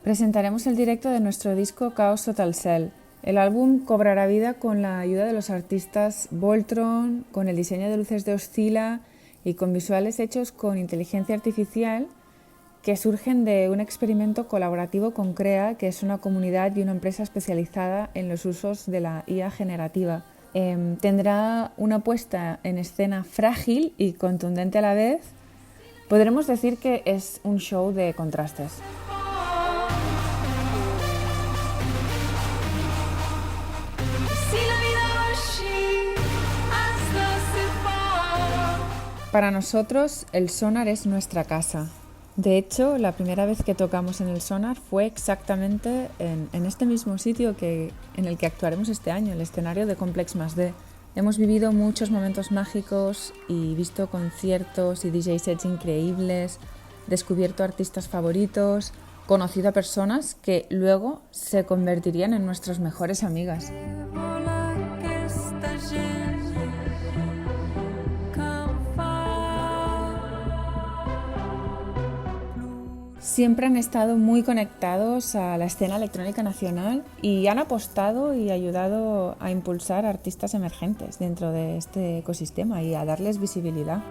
Presentaremos el directo de nuestro disco Chaos Total Cell. El álbum cobrará vida con la ayuda de los artistas Voltron, con el diseño de luces de Oscilla y con visuales hechos con inteligencia artificial que surgen de un experimento colaborativo con CREA, que es una comunidad y una empresa especializada en los usos de la IA generativa. Tendrá una puesta en escena frágil y contundente a la vez. Podremos decir que es un show de contrastes. Para nosotros el Sonar es nuestra casa. De hecho, la primera vez que tocamos en el Sonar fue exactamente en este mismo sitio en el que actuaremos este año, el escenario de Complex+D. Hemos vivido muchos momentos mágicos y visto conciertos y DJ sets increíbles, descubierto artistas favoritos, conocido a personas que luego se convertirían en nuestras mejores amigas. Siempre han estado muy conectados a la escena electrónica nacional y han apostado y ayudado a impulsar artistas emergentes dentro de este ecosistema y a darles visibilidad.